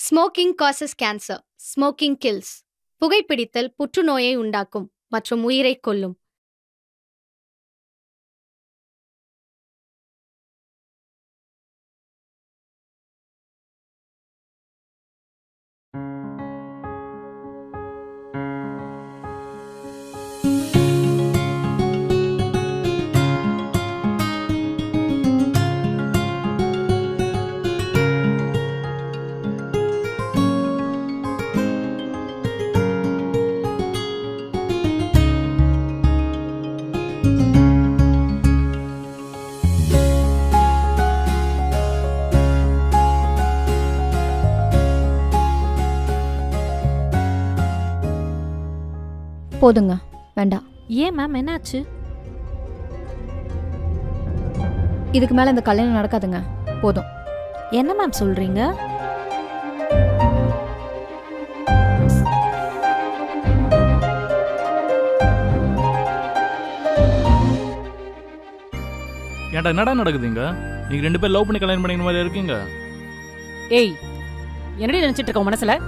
Smoking causes cancer. Smoking kills. புகைப்பிடித்தல் புற்றுநோயை உண்டாக்கும் மற்றும் உயிரை கொல்லும். போதுங்க, வேண்டாம். ஏன் மேம், என்னாச்சு? இதுக்கு மேல இந்த கல்யாணம் நடக்காதுங்க, போதும். என்ன மேம் சொல்றீங்க? ஏன்டா என்னடா நடக்குதுங்க? நீங்க ரெண்டு பேரும் லவ் பண்ணி கல்யாணம் பண்ணிக்கிற மாதிரி இருக்கீங்க. ஏய், என்னடி நினைச்சிட்டு இருக்க மனசுல?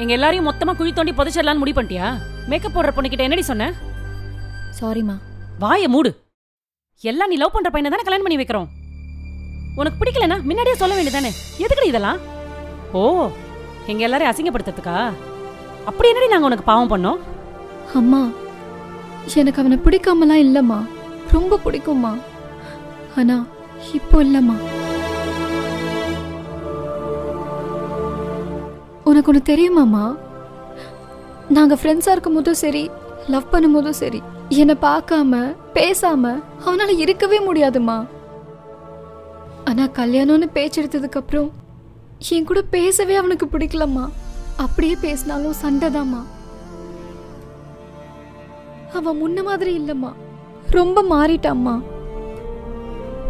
எங்க எல்லாரையும் மொத்தமா குழி தோண்டி புதைச்சிடலான்னு முடிவு பண்ணிட்டியா? மேக்கப் போடுற பொண்ணுகிட்ட என்னடி சொன்ன? சாரிமா. வாயை மூடு. எல்லாம் நீ லவ் பண்ற பையனை தானே கல்யாணம் பண்ணி வைக்கிறோம். உனக்கு பிடிக்கலனா முன்னாடியே சொல்ல வேண்டியதானே? எதுக்குடி இதெல்லாம்? ஓ, எங்க எல்லாரையும் அசிங்கப்படுத்துறதுக்கா? அப்படி என்னடி நாங்க உனக்கு பாவம் பண்ணோம்? அம்மா, எனக்கு அவனை பிடிக்காமலாம் இல்லம்மா, ரொம்ப பிடிக்கும்மா. ஆனா இப்போ இல்லம்மா. உனக்கு ஒன்று தெரியுமாம்மா, நாங்கள் ஃப்ரெண்ட்ஸாக இருக்கும் போதும் சரி, லவ் பண்ணும் போதும் சரி, என்னை பார்க்காம பேசாம அவனால் இருக்கவே முடியாதுமா. ஆனால் கல்யாணம்னு பேச்செடுத்ததுக்கு அப்புறம் என் கூட பேசவே அவனுக்கு பிடிக்கலம்மா. அப்படியே பேசினாலும் சண்டைதாம்மா. அவன் முன்ன மாதிரி இல்லைம்மா, ரொம்ப மாறிட்டாம்மா.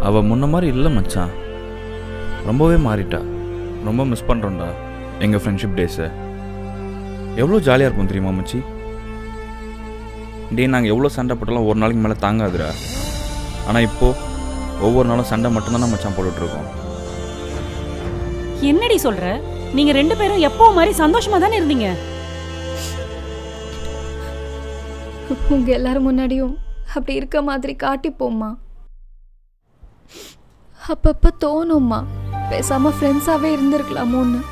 அவ முன்ன மாதிரி இல்லை மச்சான், ரொம்பவே மாறிட்டா. ரொம்ப மிஸ் பண்ணுறோம்டா எங்கள் ஃப்ரெண்ட்ஷிப் டேஸை. எவ்வளோ ஜாலியாக இருக்கும் தெரியுமா மச்சி? டே, நாங்கள் எவ்வளோ சண்டை போட்டாலும் ஒரு நாளைக்கு மேலே தாங்காதுடா. ஆனால் இப்போது ஒவ்வொரு நாளும் சண்டை மட்டும்தானே மச்சான் போட்டுட்ருக்கோம். என்னடி சொல்ற? நீங்க ரெண்டு பேரும் எப்போ மாதிரி சந்தோஷமா தானே இருந்தீங்க. உங்க எல்லாரும் முன்னாடியும் அப்படி இருக்க மாதிரி காட்டிப்போம்மா. அப்பப்ப தோணும்மா, பேசாம ஃப்ரெண்ட்ஸாவே இருந்திருக்கலாமோன்னு.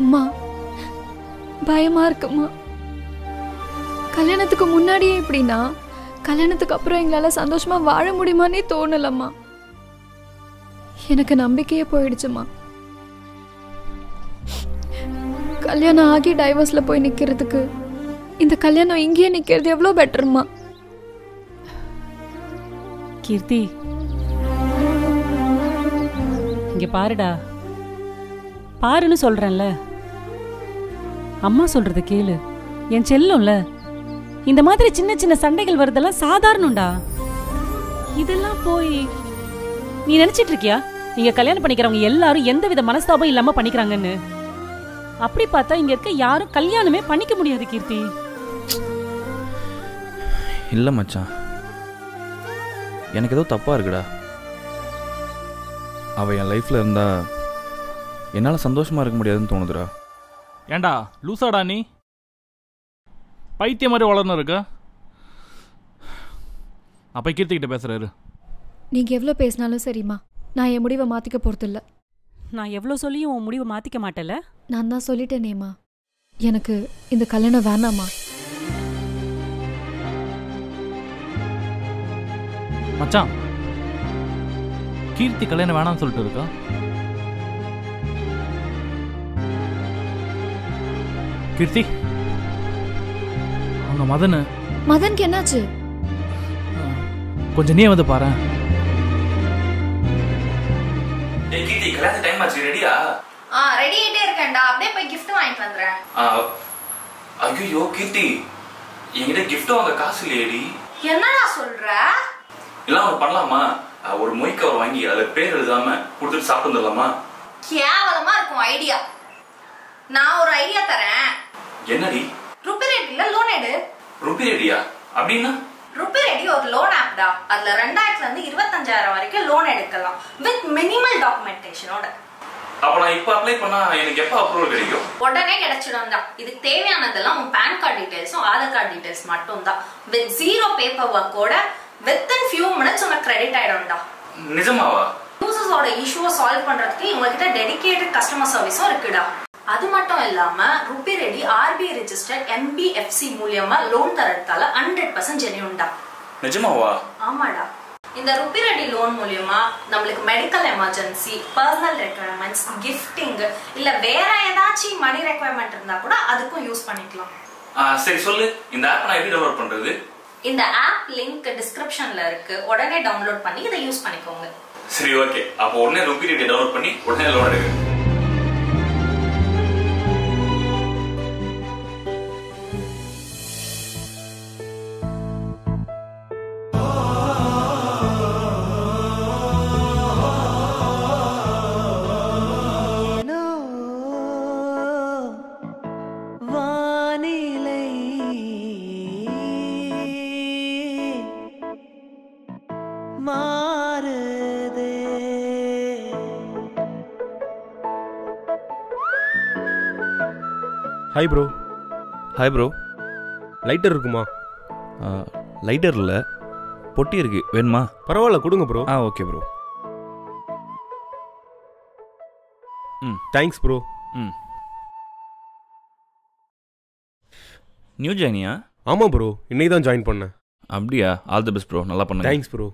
அம்மா, பயமா இருக்குமா. கல்யாணத்துக்கு முன்னாடியே இப்படின்னா கல்யாணத்துக்கு அப்புறம் எங்களால சந்தோஷமா வாழ முடியுமானே தோணலம்மா. எனக்கு நம்பிக்கையே போயிடுச்சுமா. கல்யாணம் ஆகி டைவர்ஸ்ல போய் நிக்கிறதுக்கு இந்த கல்யாணம் இங்கேயே நிக்கிறது எவ்வளோ பெட்டர்மா. கீர்த்தி, இங்க பாருடா, பாருன்னு சொல்றேன்ல. அம்மா சொல்றது கேளு, என் செல்லம்ல. இந்த மாதிரி சின்ன சின்ன சண்டைகள் வருதெல்லாம் சாதாரணம்டா. இதெல்லாம் போய் நீ நினைச்சிட்டு இருக்கியா நீங்க கல்யாணம் பண்ணிக்கிறவங்க எல்லாரும் எந்த வித மனஸ்தாபம் இல்லாம பண்ணிக்கிறாங்கன்னு? அப்படி பார்த்தா இங்க இருக்க யாரும் கல்யாணமே பண்ணிக்க முடியாது கீர்த்தி. இல்லை மச்சான், எனக்கு ஏதோ தப்பாக இருக்குடா. அவள் என் லைஃப்பில் இருந்தா என்னால் சந்தோஷமாக இருக்க முடியாதுன்னு தோணுதுடா. ஏண்டா லூசாடா நீ? பைத்திய மாதிரி வளர்ந்து இருக்க. அப்போ கீர்த்திக்கிட்ட பேசுறாரு. நீங்க எவ்வளோ பேசினாலும் சரிம்மா, நான் என் முடிவை மாத்திக்க போறதில்ல. நான் எவ்வளவு சொல்லியும் உன் முடிவை மாத்திக்க மாட்டேல. நான் தான் சொல்லிட்டேனேம்மா, எனக்கு இந்த கல்யாணம் வேணாம்மா. மச்சான், கீர்த்தி கல்யாணம் வேணாம்னு சொல்லிட்டு இருக்கா. கீர்த்தி, அவங்க மதனுக்கு என்னாச்சு? கொஞ்சம் நீ வந்து பாரு. கீர்த்தி, கல்யாண டைம் ஆச்சு, ரெடியா? ரெடி ஆயிட்டே இருக்கேன்டா, அப்படியே போய் gift வாங்கிட்டு வந்துறேன். ஐயோ கீர்த்தி, என்கிட்ட gift வாங்க காசு இல்லையேடி. என்னடா சொல்ற? எல்லாம் ஒன்று பண்ணலாமா? ஒரு மொய் கவர் வாங்கி அதில் பேர் எழுதாம கொடுத்துட்டு சாப்பிட்டு வந்துடலாமா? கேவலமா இருக்கும் ஐடியா. நான் ஒரு ஐடியா தரேன். என்னடி? ருபி ரேட் இல்ல லோன் எடு. ருபி ரேடியா? அப்படின்னா ருபி ரெடி ஒரு லோன் ஆப் டா. அதுல 2000 இருந்து 25000 வரைக்கும் லோன் எடுக்கலாம் வித் மினிமல் டாக்குமெண்டேஷனோட. அப்ப நான் இப்ப அப்ளை பண்ணா எனக்கு எப்ப அப்ரூவல் கிடைக்கும்? உடனே கிடைச்சிடும் தான். இதுக்கு தேவையானதெல்லாம் உன் பேன் கார்டு டீடைல்ஸும் ஆதார் கார்டு டீடைல்ஸ் மட்டும் தான். வித் ஜீரோ பேப்பர் ஒர்க்கோட வித்தின் ஃபியூ மினிட்ஸ் உனக்கு கிரெடிட் ஆயிடும்டா. நிஜமாவா? யூசர்ஸோட இஷ்யூவை சால்வ் பண்றதுக்கு இவங்ககிட்ட டெடிகேட்டட் கஸ்டமர் சர்வீஸும் இருக்குடா. அது மட்டும் இல்லாம rupee ready RBI registered MBFC மூலமா லோன் தரதால 100% ஜெனியூன்டா. நிஜமாவா? ஆமாடா. இந்த ருபி ரெடி லோன் மூலமா நமக்கு medical emergency, personal requirements, gifting இல்ல வேற ஏதாச்சும் மணி ரெக்வயர்மெண்ட் இருந்தா கூட அதுக்கும் யூஸ் பண்ணிக்கலாம். சரி சொல்லு, இந்த ஆப் நான் எப்படி டவுன்லோட் பண்றது? இந்த ஆப் லிங்க் டிஸ்கிரிப்ஷன்ல இருக்கு. உடனே டவுன்லோட் பண்ணி இதை யூஸ் பண்ணிக்கோங்க. சரி ஓகே. அப்போ உடனே ருபி ரெடி டவுன்லோட் பண்ணி உடனே லோன் எடுங்க. Hi bro. Hi bro. Lighter இருக்குமா? லைட்டர் இல்லை, பொட்டி இருக்கு, வேணுமா? பரவாயில்ல கொடுங்க bro. Okay bro. Thanks bro. New ஜாயினியா? ஆமாம் ப்ரோ, இன்னைக்கு தான் ஜாயின் பண்ணேன். அப்படியா? ஆல் தி பெஸ்ட் ப்ரோ, நல்லா பண்ணுங்க. Thanks bro.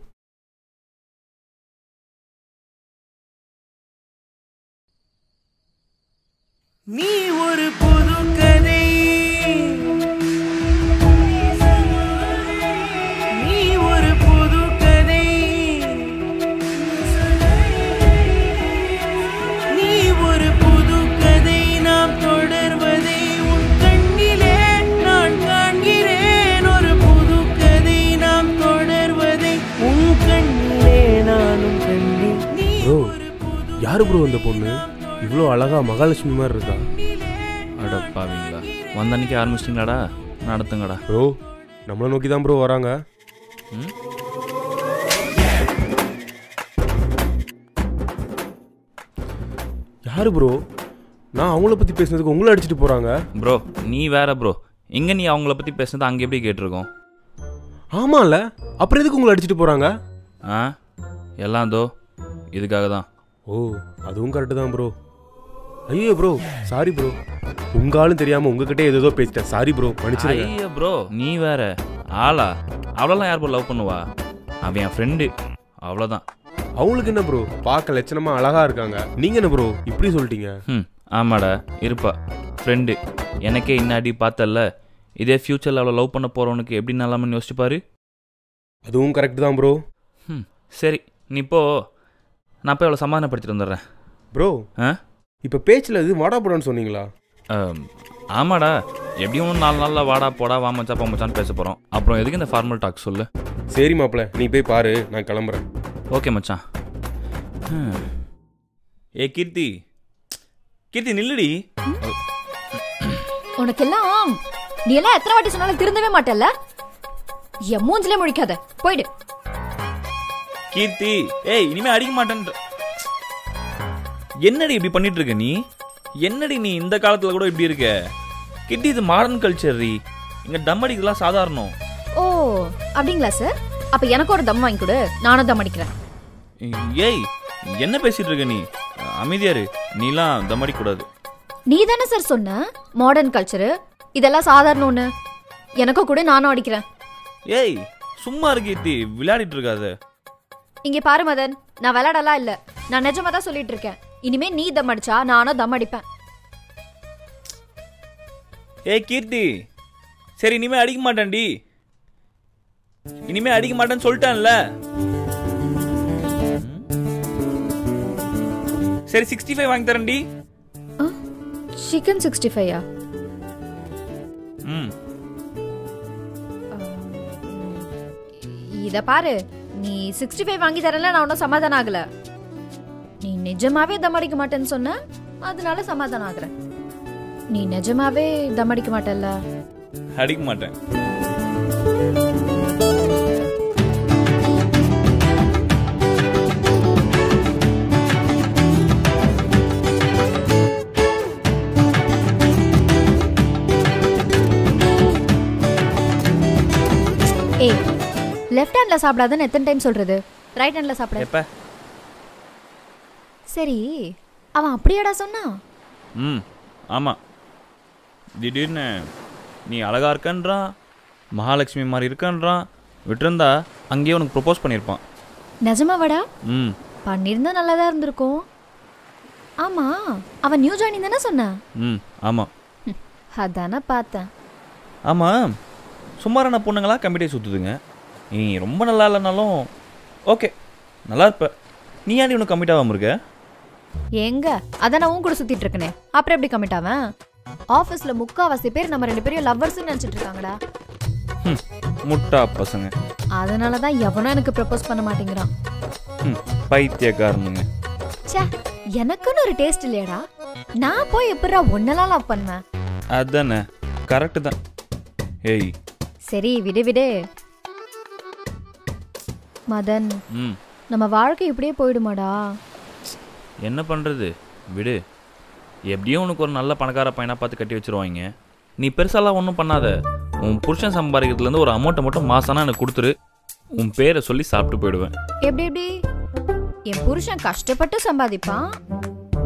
நீ ஒரு புது கதை, நீ ஒரு புது கதை, நீ ஒரு புது கதை, நாம் தொடர்வதை உன் கண்ணிலே நான் காண்கிறேன். ஒரு புது கதை, நாம் தொடர்வதை உன் கண்ணிலே நானும் கண்டேன். ப்ரோ, யாரு ப்ரோ அந்த பொண்ணு? இவ்வளோ அழகா மகாலட்சுமி மாதிரி இருக்கா? அட பாவீங்களா, வந்த அன்னைக்கு ஆரம்பிச்சிட்டிங்களாடா, நடத்துங்கடா. ப்ரோ, நம்மளை நோக்கி தான் ப்ரோ வராங்க. யாரு ப்ரோ? நான் அவங்கள பற்றி பேசுனதுக்கு உங்களை அடிச்சுட்டு போகிறாங்க. ப்ரோ நீ வேற ப்ரோ, இங்கே நீ அவங்கள பற்றி பேசுனது அங்கே எப்படி கேட்டிருக்கோம்? ஆமாம்ல, அப்புறம் எதுக்கு உங்களை அடிச்சுட்டு போகிறாங்க? எல்லாம் தோ இதுக்காக தான். ஓ, அதுவும் கரெக்டு தான் ப்ரோ. ஐயோ ப்ரோ, சாரி ப்ரோ, உங்க ஆளும் தெரியாம உங்ககிட்ட ஏதோ பேசிட்டேன். சாரி ப்ரோ, மன்னிச்சிருங்க. ஐயோ ப்ரோ, நீ வேற ஆளா? அவ்வளோலாம் யார் ப்ரோ லவ் பண்ணுவா? அவன் என் ஃப்ரெண்டு, அவ்வளோதான். அவங்களுக்கு என்ன ப்ரோ, பார்க்க லட்சணமா அழகா இருக்காங்க, நீங்க என்ன ப்ரோ இப்படி சொல்லிட்டீங்க? ஆமாடா, இருப்பா ஃப்ரெண்டு. எனக்கே இன்னாடி பார்த்தல்ல, இதே ஃபியூச்சரில் அவளை லவ் பண்ண போகிறவனுக்கு எப்படி நல்லாமன்னு யோசிச்சு பாரு. அதுவும் கரெக்டு தான் ப்ரோ. சரி நீ இப்போ, நான் போய் அவளை சமாதானப்படுத்திட்டு வந்துடுறேன். ப்ரோ இப்போ பேச்சில் இது வாடா போடான்னு சொன்னீங்களா? ஆமாடா, எப்படியும் 4 நாளில் வாடா போடா வா மச்சா போ மச்சான்னு பேச போகிறோம். அப்புறம் எதுக்கு இந்த ஃபார்மல் டாக் சொல்லு? சரி மாப்பிள்ள, நீ போய் பாரு, நான் கிளம்புறேன். ஓகே மச்சான். ஏ கீர்த்தி, கீர்த்தி நில்லுடி. உனக்கெல்லாம் நீ எல்லாம் எத்தனை வாட்டி சொன்னாலும் திருந்தவே மாட்டல்ல? என் மூஞ்சிலே முழிக்காத, போயிடு. கீர்த்தி, ஏய் இனிமே அடிக்க மாட்டேன்ற. என்னடி இப்படி பண்ணிட்டு இருக்க நீ? என்னடி நீ இந்த காலத்துல கூட இப்படி இருக்க? கிட்டி, இது மாடர்ன் கல்ச்சர் ரீ. இங்க தம் அடிக்கலாம் சாதாரணம். ஓ அப்படிங்களா சார்? அப்ப எனக்கு ஒரு தம் வாங்கி கொடு, நானும் தம் அடிக்கிறேன். ஏய் என்ன பேசிட்டு இருக்க நீ? அமைதியாரு, நீலாம் தம் அடிக்க கூடாது. நீ தானே சார் சொன்ன மாடர்ன் கல்ச்சரு இதெல்லாம் சாதாரண ஒண்ணு. எனக்கும் கூட, நானும் அடிக்கிறேன். ஏய் சும்மா இரு கீர்த்தி, விளையாடிட்டு இருக்காத. இங்க பாரு மதன், நான் விளையாடலாம் இல்ல, நான் நிஜமா தான் சொல்லிட்டு இருக்கேன். இனிமே நீ தம் அடிச்சா நானும் தம் அடிப்பேன். ஏய் கீர்த்தி, சரி இனிமே அடிக்க மாட்டேன்டி. இனிமே அடிக்க மாட்டேன்னு சொல்லிட்டான்ல. சரி 65 வாங்கி தரேன்டி. சிக்கன் 65யா? இத பாரு, நீ 65 வாங்கி தரல, நான் ஒன்னும் சமாதானம் ஆகல. நீ நிஜமாவே தம் அடிக்க மாட்டேன்னு சொன்ன, அதனால சமாதானம் ஆகுறேன். நீ நிஜமாவே தம் அடிக்க மாட்டல்ல? அடிக்க மாட்டேன். லெஃப்ட் ஹேண்ட்ல சாப்பிடாதன்னு எத்தனை டைம் சொல்றது? ரைட் ஹேண்ட்ல சாப்பிட. எப்ப? சரி, அவன் அப்படியாடா சொன்னா? ஆமாம். திடீர்னு நீ அழகா இருக்கன்றான், மகாலட்சுமி மாதிரி இருக்கன்றான். விட்டுருந்தா அங்கேயே உனக்கு ப்ரொப்போஸ் பண்ணியிருப்பான். நிஜமாவாடா? பண்ணியிருந்தா நல்லா தான் இருந்திருக்கும். ஆமா, அவன் நியூ ஜாயினிங் தானே சொன்னான்? ஆமாம். அதானே பார்த்தேன். ஆமாம், சுமாரான பொண்ணுங்களா கம்பிட்டே சுற்றுதுங்க. நீ ரொம்ப நல்லா இல்லைனாலும் ஓகே, நல்லா இருப்ப. நீ ஏன் உனக்கு கம்மிட் ஆகாமல் இருக்க? எங்க அதான் நான் உன் கூட சுத்திட்டு இருக்கனே, அப்புறம் எப்படி கமிட் ஆவேன்? ஆஃபீஸ்ல முக்காவாசி பேர் நம்ம 2 பேரும் லவ்வர்ஸ்னு நினைச்சிட்டு இருக்காங்கடா. முட்டா பசங்க. அதனாலதான் எவனும் எனக்கு ப்ரப்போஸ் பண்ண மாட்டேங்கிறான். பைத்தியக்காரனுங்க. ச்சே, எனக்குன்னு ஒரு டேஸ்ட் இல்லையாடா? நான் போய் எப்படா ஒன்னெல்லாம் லவ் பண்ணுவேன்? அதானே, கரெக்டு தான். ஏய் சரி விடு விடு மதன், நம்ம வாழ்க்கை இப்படியே போயிடுமாடா? என்ன பண்ணுறது, விடு. எப்படியும் உனக்கு ஒரு நல்ல பணக்கார பையனாக பார்த்து கட்டி வச்சுருவாங்க. நீ பெருசாலாம் ஒன்றும் பண்ணாத. உன் புருஷன் சம்பாதிக்கிறதுலேருந்து ஒரு அமௌண்ட்டை மட்டும் மாசானா எனக்கு கொடுத்துரு. உன் பேரை சொல்லி சாப்பிட்டு போயிடுவேன். எப்படி எப்படி? என் புருஷன் கஷ்டப்பட்டு சம்பாதிப்பான்,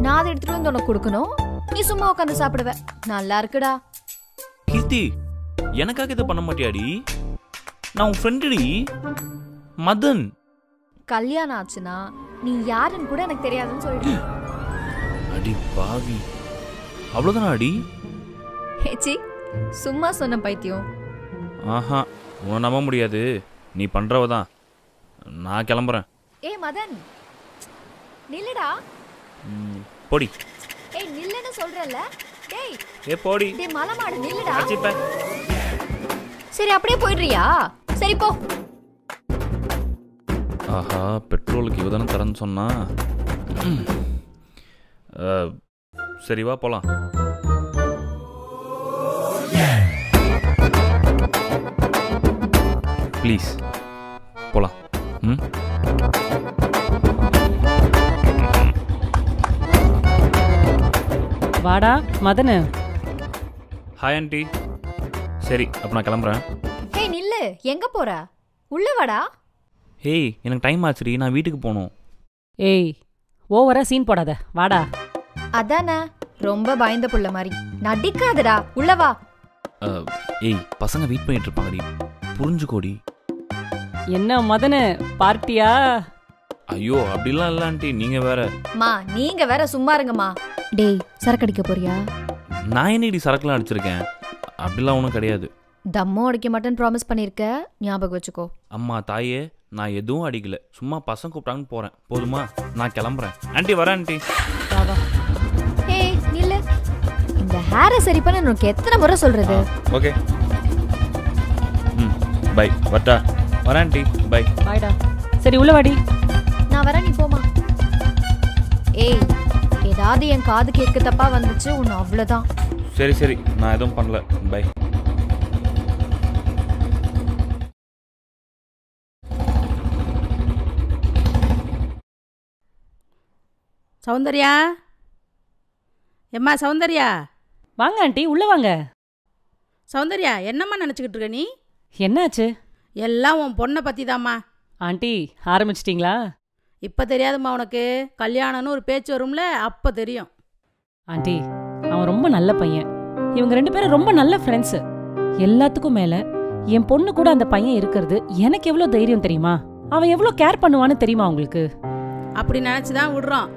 நான் அதை எடுத்துட்டு வந்து உனக்கு கொடுக்கணும், நீ சும்மா உட்காந்து சாப்பிடுவ. நல்லா இருக்குடா. கீர்த்தி, எனக்காக இதை பண்ண மாட்டியாடி? நான் உன் ஃப்ரெண்டுடி மதன். கல்யாணம் ஆச்சுன்னா நீ யாருன்னு கூட எனக்கு தெரியாதுன்னு சொல்லிட்டு. அடி பாவி, அவ்வளோதானா அடி? ஹேச்சி, சும்மா சொன்ன பைத்தியம். ஆஹா, உன்னை நம்ப முடியாது. நீ பண்ணுறவ தான். நான் கிளம்புறேன். ஏய் மதன், நில்லுடா. போடி. ஏய் நில்லுன்னு சொல்றல. டேய் போடி. டேய் மலமாடு, நில்லுடா. சரி அப்படியே போயிடுறியா? சரி போ. ஆஹா, பெட்ரோலுக்கு இவதானே தரேன்னு சொன்னா. சரி வா போலாம். ப்ளீஸ் போலாம். வாடா மதனு. Hi aunty. சரி அப்போ நான் கிளம்புறேன். ஏய் நில்லு, எங்க போற? உள்ள வாடா. ஏய் எனக்கு டைம் ஆச்சுடி, நான் வீட்டுக்கு போகணும். ஏய் ஓவரா சீன் போடாத, வாடா. அதானே, ரொம்ப பயந்த புள்ள மாதிரி நடிக்காதடா, உள்ள வா. ஏய் பசங்க வெயிட் பண்ணிட்டு இருப்பாங்கடி, புரிஞ்சுக்கோடி. என்ன மதனு, பார்ட்டியா? ஐயோ அப்படிலாம் இல்லை ஆண்டி, நீங்கள் வேற. மா நீங்க வேற சும்மா இருங்கம்மா. டேய் சரக்கு அடிக்க போறியா? நான் என்னடி சரக்குலாம் அடிச்சிருக்கேன்? அப்படிலாம் ஒன்றும் கிடையாது. தம்மும் அடிக்க மாட்டேன்னு ப்ராமிஸ் பண்ணியிருக்க, ஞாபகம் வச்சுக்கோ. அம்மா தாயே, நான் எதுவும் அடிக்கல, சும்மா பசங்க கூப்பிட்டாங்கன்னு போகிறேன், போதுமா? நான் கிளம்புறேன். ஆண்டி வரேன் ஆண்டி. ஏய் நில்லு, இந்த ஹேரை சரி பண்ண உனக்கு எத்தனை முறை சொல்றது? ஓகே பை, வட்டா வரேன் ஆண்டி. பை. பாய்டா. சரி உள்ள வாடி. நான் வரேன், நீ போமா. ஏய் ஏதாவது என் காது கேட்க தப்பா வந்துச்சு உன்னை அவ்வளோதான். சரி சரி, நான் எதுவும் பண்ணல. பை. சௌந்தர்யா, எம்மா சௌந்தர்யா. வாங்க ஆண்டி, உள்ள வாங்க. சௌந்தர்யா, என்னம்மா நினச்சிக்கிட்டு இருக்க நீ? என்னாச்சு? எல்லாம் உன் பொண்ணை பற்றி தாம்மா. ஆண்டி ஆரம்பிச்சிட்டிங்களா? இப்போ தெரியாதும்மா உனக்கு, கல்யாணம்னு ஒரு பேச்சு வரும்ல, அப்போ தெரியும். ஆண்டி அவன் ரொம்ப நல்ல பையன், இவங்க 2 பேரும் ரொம்ப நல்ல ஃப்ரெண்ட்ஸு. எல்லாத்துக்கும் மேலே என் பொண்ணு கூட அந்த பையன் இருக்கிறது எனக்கு எவ்வளோ தைரியம் தெரியுமா? அவன் எவ்வளோ கேர் பண்ணுவான்னு தெரியுமா உங்களுக்கு? அப்படி நினச்சி தான் விடுறோம்.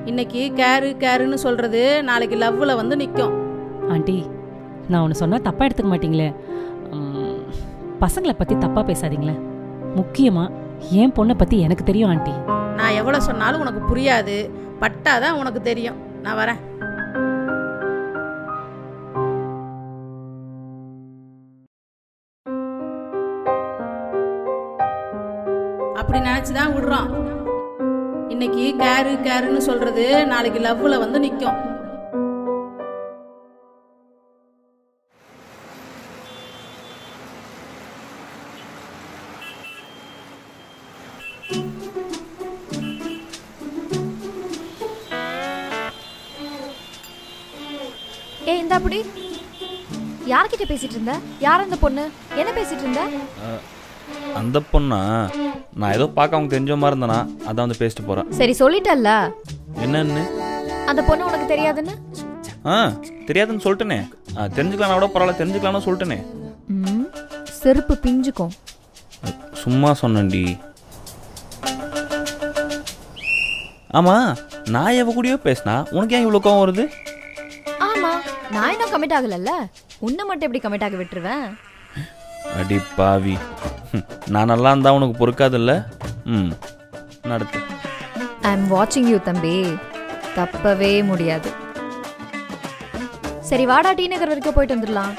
இன்னைக்கு கேருன்னு சொல்கிறது நாளைக்கு லவ்வில் வந்து நிற்கும். ஆண்டி நான் ஒன்று சொன்னால் தப்பாக எடுத்துக்க மாட்டீங்களே? பசங்களை பற்றி தப்பாக பேசாதீங்களே. முக்கியமாக என் பொண்ணை பற்றி எனக்கு தெரியும் ஆண்டி. நான் எவ்வளோ சொன்னாலும் உனக்கு புரியாது, பட்டாதான் உனக்கு தெரியும். நான் வரேன். அப்படி நினச்சி தான் விடுறோம். இன்னைக்கு கேருன்னு சொல்கிறது நாளைக்கு லவ்வில் வந்து நிற்கும். ஏய் இந்த அப்படி யார்கிட்ட பேசிட்டு இருந்த? யார் அந்த பொண்ணு? என்ன பேசிட்டு இருந்த? அந்த பொண்ணா? நான் ஏதோ பார்க்க அவங்க தெரிஞ்ச மாதிரி இருந்தேனா, அதான் வந்து பேசிட்டு போகிறேன். சரி சொல்லிட்டல்ல. என்னன்னு? அந்த பொண்ணு உனக்கு தெரியாதுன்னு? தெரியாதுன்னு சொல்லிட்டேனே. தெரிஞ்சுக்கலாம் கூட பரவாயில்ல, தெரிஞ்சுக்கலாம்னு சொல்லிட்டேனே. செருப்பு பிஞ்சுக்கும். சும்மா சொன்னேன்டி. ஆமாம், நான் எவ கூடயோ பேசினா உனக்கு ஏன் இவ்வளோ கோவம் வருது? ஆமாம், நான் இன்னும் கமிட் ஆகலல்ல, உன்னை மட்டும் எப்படி கமிட் ஆக விட்டுருவேன்? அடி பாவி, நான் நல்லா இருந்தா உனக்கு பொறுக்காதில்ல. நடத்து. ஐ எம் வாட்சிங் யூ தம்பி, தப்பவே முடியாது. சரி வாடா, டி நகர் வரைக்கும் போயிட்டு வந்துடலாம்.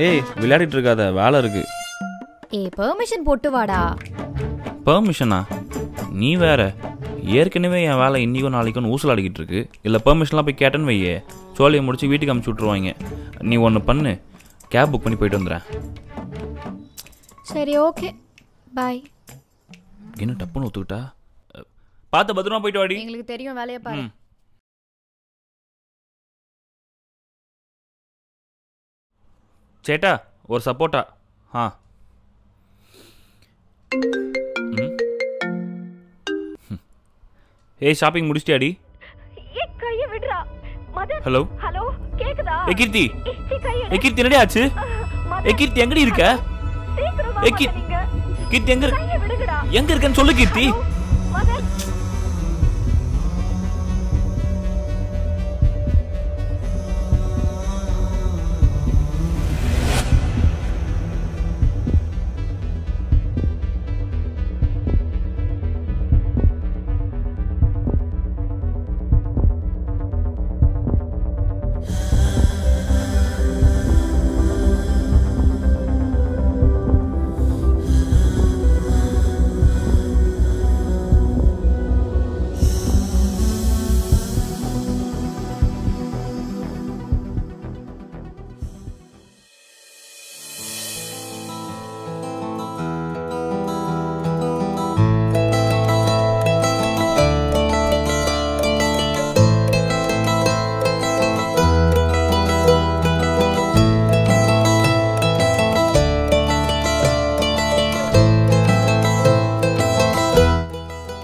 ஏய் விளையாடிட்டு இருக்காத, வேலை இருக்கு. பெர்மிஷன் போட்டு வாடா. பெர்மிஷனா? நீ வேற, ஏற்கனவே என் வேலை இன்னைக்கும் நாளைக்கும் ஊசலாடிக்கிட்டு இருக்கு. இல்லை பெர்மிஷன்லாம் போய் கேட்டேன்னு வையே, சோழியை முடிச்சு வீட்டுக்கு அமுச்சு விட்ருவாங்க. நீ ஒன்று பண்ணு, கேப் புக் பண்ணி போயிட்டு வந்துடுறேன். சரி ஓகே, பாய். என்ன டப்புன்னு ஒத்துக்கிட்டா? பார்த்து பத்திரமா போயிட்டு வாடி. எங்களுக்கு தெரியும், வேலையை பாரு. சேட்டா ஒரு சப்போட்டா. ஏய் ஷாப்பிங் முடிச்சிட்டியாடி? ஹலோ ஹலோ, கேக்குதா? கீர்த்தி, கீர்த்தி என்னடி ஆச்சு? கீர்த்தி எங்கடி இருக்க? கீர்த்தி எங்க இருக்கன்னு சொல்லு கீர்த்தி.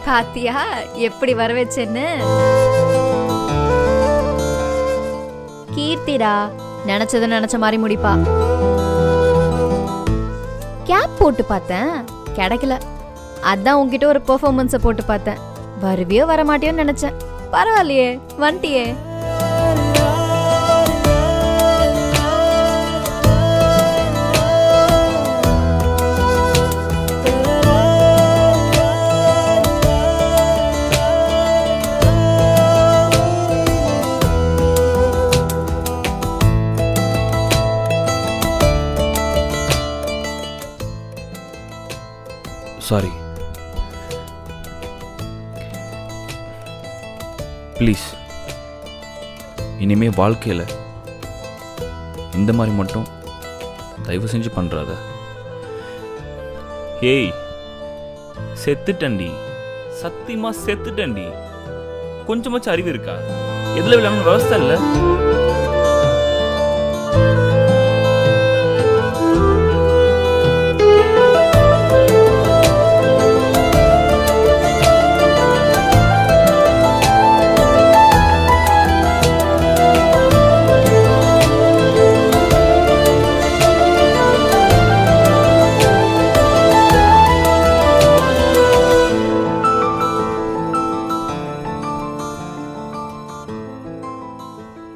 பாத்தியா எப்படி வர வச்சேன்னு? கீர்த்திடா, நினைச்சது நினைச்ச மாதிரி முடிப்பா. கேப் போட்டு பார்த்தேன், கிடைக்கல. அதான் உன்கிட்ட ஒரு பெர்ஃபார்மன்ஸை போட்டு பார்த்தேன். வருவியோ வரமாட்டியோன்னு நினைச்சேன். பரவாயில்லையே, வந்துட்டியே. சாரி ப்ளீஸ், இனிமே வாழ்க்கையில் இந்த மாதிரி மட்டும் தயவு செஞ்சு பண்ணுறாத. ஏய் செத்துட்டண்டி, சத்தியமா செத்துட்டண்டி. கொஞ்சமாச்சும் அறிவு இருக்கா? எதில் விளையாடணும் விவசாய இல்லை?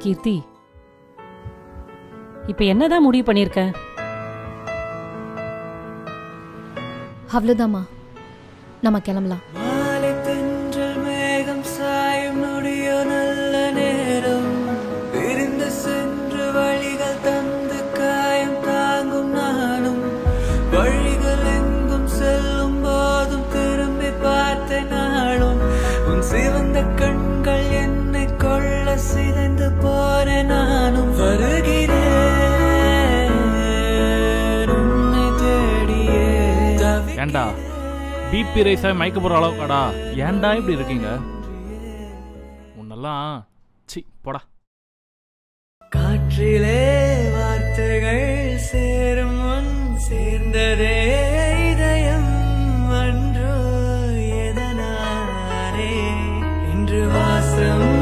கீர்த்தி, இப்ப என்னதான் முடிவு பண்ணிருக்க? அவ்வளவுதாமா, நம்ம கிளம்பலாம். மேகம் சாயும் நொடியோ நல்ல நேரம், பிரிந்து சென்று வழிகள் தந்து காயம் தாங்கும் நானும், வழிகள் எங்கும் செல்லும் போதும் திரும்பி பார்த்த நாளும், உன் சிவந்த கண்கள் என்னை கொள்ள சிதைந்து போன நானும் வருகிறேன் உன்னை தேடியே. ஏண்டா பிபி ரைஸா மயக்க போற அளவுக்காடா? ஏன்டா இப்படி இருக்கீங்க? முன்னெல்லாம் சி போடா. காற்றிலே வார்த்தைகள் சேரும் முன் சேர்ந்ததே இன்று வாசம்